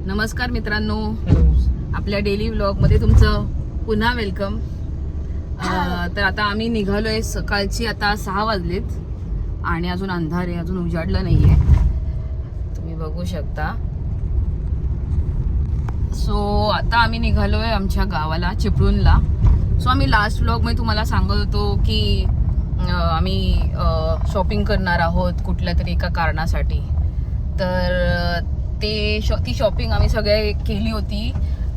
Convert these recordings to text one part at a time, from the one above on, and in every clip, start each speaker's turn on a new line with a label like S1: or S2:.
S1: नमस्कार मित्रांनो, आपल्या डेली व्लॉगमध्ये तुमचं पुन्हा वेलकम। तर आता आम्ही निघालोय, सकाळची आता 6 वाजलेत आणि अजून अंधार आहे, अजून उजाडलं नाहीये, तुम्ही बघू शकता। सो आता आम्ही निघालोय आमच्या गावाला, चिपळूणला। सो आम्ही लास्ट व्लॉगमध्ये तुम्हाला सांगत होतो की आम्ही शॉपिंग करणार आहोत कुठल्या तरी एका कारणासाठी। तर ती शॉपिंग आम्ही सगळे केली होती,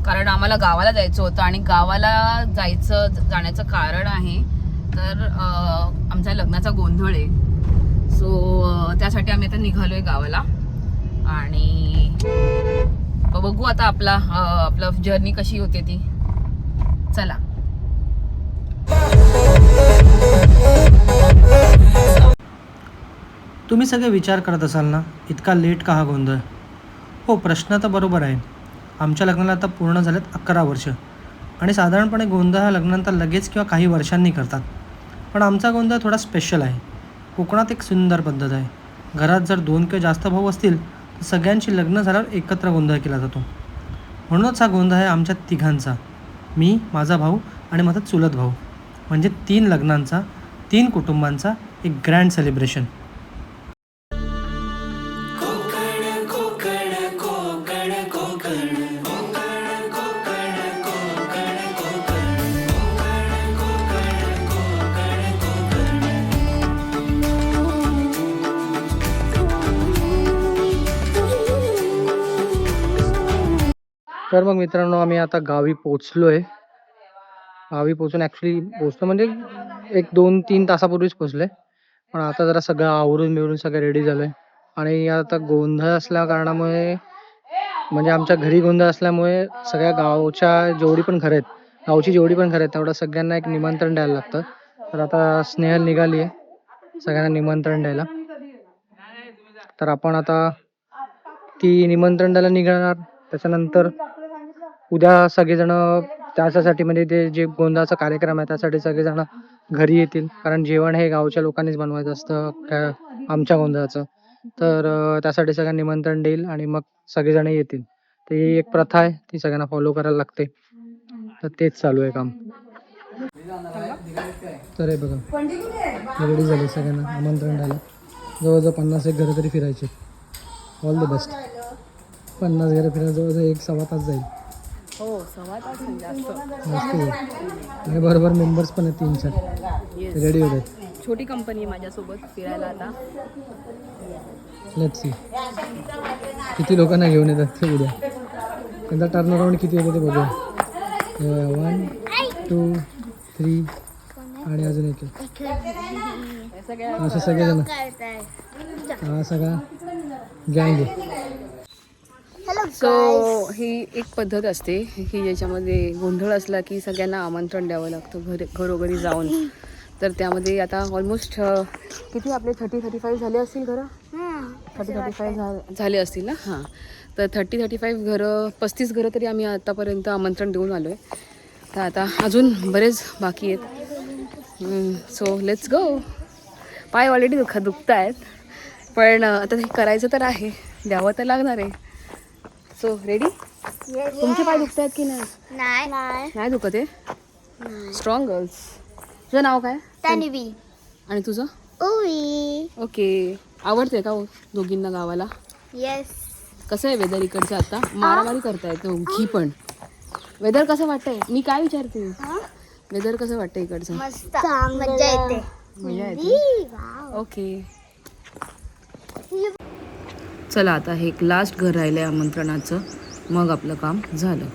S1: कारण आम्हाला गावाला जायचं होतं आणि गावाला जाण्याचं कारण आहे तर आमच्या लग्नाचा गोंधळ आहे। सो त्यासाठी आम्ही आता निघालोय गावाला आणि बघू आता आपलं जर्नी कशी होते ती। चला।
S2: तुम्ही सगळे विचार करत असाल ना, इतका लेट का हा गोंधळ? हो, प्रश्न तर बरोबर आहे। आमच्या लग्नाला आता पूर्ण झालेत 11 वर्ष आणि साधारणपणे गोंधळ हा लग्नानंतर लगेच किंवा काही वर्षांनी करतात, पण आमचा गोंधळ थोडा स्पेशल आहे। कोकणात एक सुंदर पद्धत आहे, घरात जर 2 किंवा जास्त भाऊ असतील तर सगळ्यांची लग्न झाल्यावर एकत्र गोंधळ केला जातो। म्हणूनच हा गोंधळ आहे आमच्या तिघांचा, मी, माझा भाऊ आणि माझा चुलत भाऊ, म्हणजे 3 लग्नांचा, 3 कुटुंबांचा एक ग्रँड सेलिब्रेशन। तर मग मित्रांनो, आम्ही आता गावी पोचलो आहे। गावी पोचून पोचलो म्हणजे 1-2-3 तासापूर्वीच पोचले, पण आता जरा सगळं आवरून मिळून सगळं रेडी झालं आहे। आणि आता गोंधळ असल्या कारणामुळे, म्हणजे आमच्या घरी गोंधळ असल्यामुळे सगळ्या गावची जेवढी पण घरं आहेत तेवढं सगळ्यांना एक निमंत्रण द्यायला लागतं। तर आता स्नेहल निघाली आहे सगळ्यांना निमंत्रण द्यायला, तर आपण आता ती निमंत्रण द्यायला निघणार। त्याच्यानंतर उद्या सगळेजण त्याच्यासाठी, म्हणजे ते जे गोंधळाचा कार्यक्रम आहे त्यासाठी सगळेजण घरी येतील, कारण जेवण हे गावच्या लोकांनीच बनवायचं असतं आमच्या गोंधळाचं। तर त्यासाठी सगळ्यांना निमंत्रण देईल आणि मग सगळेजण येतील। तर ही एक प्रथा आहे, ती सगळ्यांना फॉलो करायला लागते, तर तेच चालू आहे काम। तर हे बघा, रेडी झाले सगळ्यांना आमंत्रण द्यायला। जवळजवळ 50 घरं तरी फिरायचे। All the best. 50 घरं फिरायला जवळजवळ 1-1.25 तास जाईल।
S1: हो, 1.25 तास
S2: मस्त आहे। आणि बरोबर मेंबर्स पण आहेत 3-4 रेडी होतात।
S1: छोटी कंपनी आहे माझ्यासोबत फिरायला आता।
S2: लेट्स सी किती लोकांना घेऊन येतात ते उद्या, त्यांचा टर्न अराउंड किती होतं ते बघूया। 1, 2, 3 आणि अजून एक असे सगळेजण, हा सगळा गँग आहे।
S1: सो ही एक पद्धत असते की ज्याच्यामध्ये गोंधळ असला की सगळ्यांना आमंत्रण द्यावं लागतं घरोघरी जाऊन। तर त्यामध्ये आता ऑलमोस्ट किती आपले 30-35 झाले असतील घरं, 30-35 झाले असतील ना। हां, तर 30-35 घरं, 35 घरं तरी आम्ही आतापर्यंत आमंत्रण देऊन आलो आहे। तर आता अजून बरेच बाकी आहेत। So let's go. पाय ऑलरेडी दुखत आहेत, पण आता हे करायचं तर आहे, द्यावं तर लागणार आहे। So ready? तुमचे पाय दुखत आहेत की नाही? नाही दुखत आहे? Strong girls. तुझं नाव काय?
S3: तन्वी।
S1: आणि तुझं?
S3: ओवी।
S1: ओके। आवडते का दोघींना गावाला?
S3: येस।
S1: कसं आहे वेदर इकडचं? आता मारामारी करतायत दोघी पण। वेदर कसं वाटतंय? मी काय विचारते, वेदर कसं वाटतंय इकडचं?
S3: मस्त, मजा येते।
S1: मजा येते। ओके, चला आता हे एक लास्ट घर राहिलंय आमंत्रणाचं, मग आपलं काम झालं।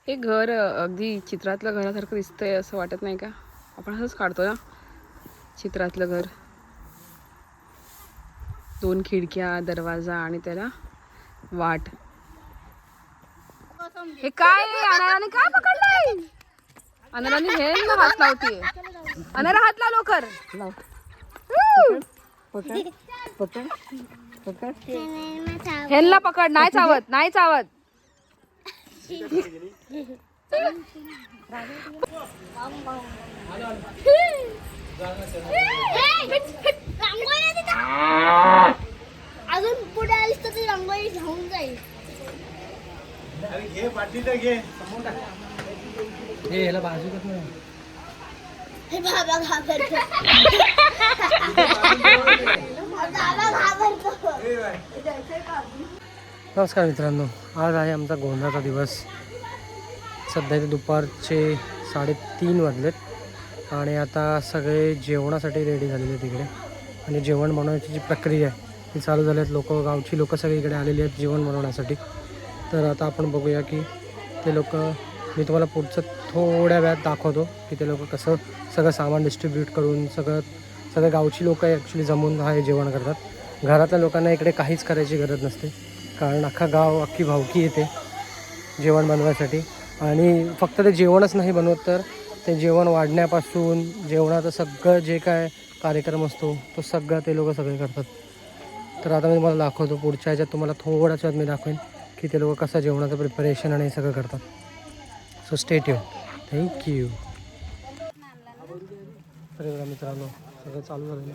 S1: हे घर अगदी चित्रातलं घरासारखं दिसतंय असं वाटत नाही का? आपण असंच काढतो ना चित्रातलं घर। 2 खिडक्या, दरवाजा आणि त्याला वाट। हे काय अनाराने काय पकडलंय? अनाराने हेला हात लावतीये। अनारा हात लाव लवकर। हेला पकड, नाही चावत, नाही चावत।
S2: हे ह्याला बाजू करत नाही.
S3: हे बाबा घाबरतो. बाबा घाबरतो.
S2: नमस्कार मित्रांनो, आज आहे आमचा गोंधळाचा दिवस. सध्या इथे दुपारचे 3:30 वाजलेत आणि आता सगळे जेवणासाठी रेडी झालेले तिकडे. आणि जेवण बनवण्याची जी प्रक्रिया आहे ती चालू झाली आहेत. गावची लोक सगळे इकडे आलेली आहेत जेवण बनवण्यासाठी. तर आता आपण बघूया की ते लोक, मी तुम्हाला पुढचं थोड्या वेळात दाखवतो की ते लोक कसं सगळं सामान डिस्ट्रीब्यूट करून सगळं गावची लोक ॲक्च्युली जमून हे जेवण करतात. घरातल्या लोकांना इकडे काहीच करायची गरज नसते, कारण अख्खा गाव, अख्खी भावकी येते जेवण बनवायसाठी. आणि फक्त ते जेवणच नाही बनवत, तर ते जेवण वाढण्यापासून जेवणाचं सगळं जे काय कार्यक्रम असतो तो सगळं ते लोक सगळे करतात. तर आता मी तुम्हाला दाखवतो पुढच्या ह्याच्यात, तुम्हाला थोड्याच वेळात मी दाखवेन की ते लोक कसं जेवणाचं प्रिपरेशन आणि हे सगळं करतात. So stay tune. थँक्यू. तर बघा मित्रांनो, सगळं चालू झालं आहे.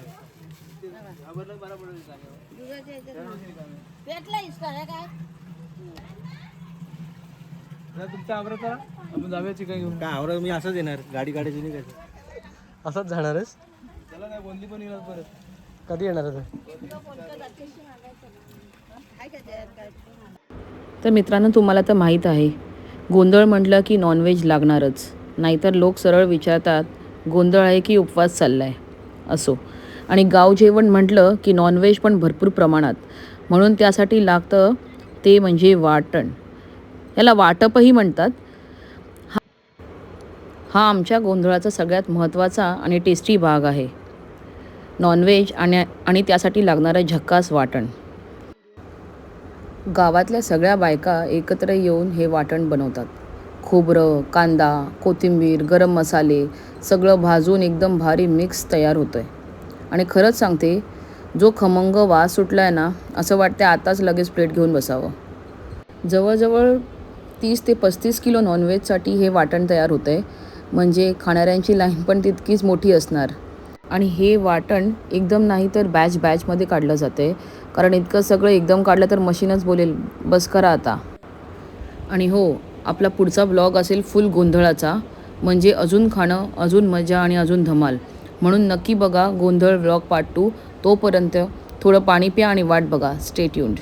S4: तुमच्या आवडता आपण जाऊया चिकन घेऊन. काय आवडत मी असंच येणार, गाडी काढायची नाही काय.
S2: असंच जाणारच.
S4: त्याला काय बोलली पण येणार परत.
S2: कधी येणार आहे?
S1: तर मित्रांनो, तुम्हाला तर माहीत आहे, गोंधळ म्हटलं की नॉनव्हेज लागणारच. नाहीतर लोक सरळ विचारतात, गोंधळ आहे की उपवास चालला आहे. असो. आणि गाव जेवण म्हटलं की नॉनव्हेज पण भरपूर प्रमाणात. म्हणून त्यासाठी लागतं ते म्हणजे वाटण. याला वाटपही म्हणतात. हा आमच्या गोंधळाचा सगळ्यात महत्त्वाचा आणि टेस्टी भाग आहे. नॉनव्हेज आणि त्यासाठी लागणारं झक्कास वाटण. गावातल्या सगळ्या बायका एकत्र येऊन हे वाटण बनवतात. खोबरं, कांदा, कोथिंबीर, गरम मसाले सगळं भाजून एकदम भारी मिक्स तयार होतं आहे. आणि खरंच सांगते, जो खमंग वास सुटला आहे ना, असं वाटतं आताच लगेच प्लेट घेऊन बसावं. जवळजवळ 30 ते 35 किलो नॉनव्हेजसाठी हे वाटण तयार होतं आहे. म्हणजे खाणाऱ्यांची लाईन पण तितकीच मोठी असणार. आणि हे वाटण एकदम नाही तर बॅचमध्ये काढलं जातं आहे. कारण इतकं सगळं एकदम काढलं तर मशीनच बोलेल, बस करा आता. आणि हो, आपला पुढचा ब्लॉग असेल फुल गोंधळाचा. म्हणजे अजून खाणं, अजून मजा आणि अजून धमाल. म्हणून नक्की बघा गोंधळ ब्लॉग पार्ट 2. तोपर्यंत थोडं पाणी प्या आणि वाट बघा. Stay tuned.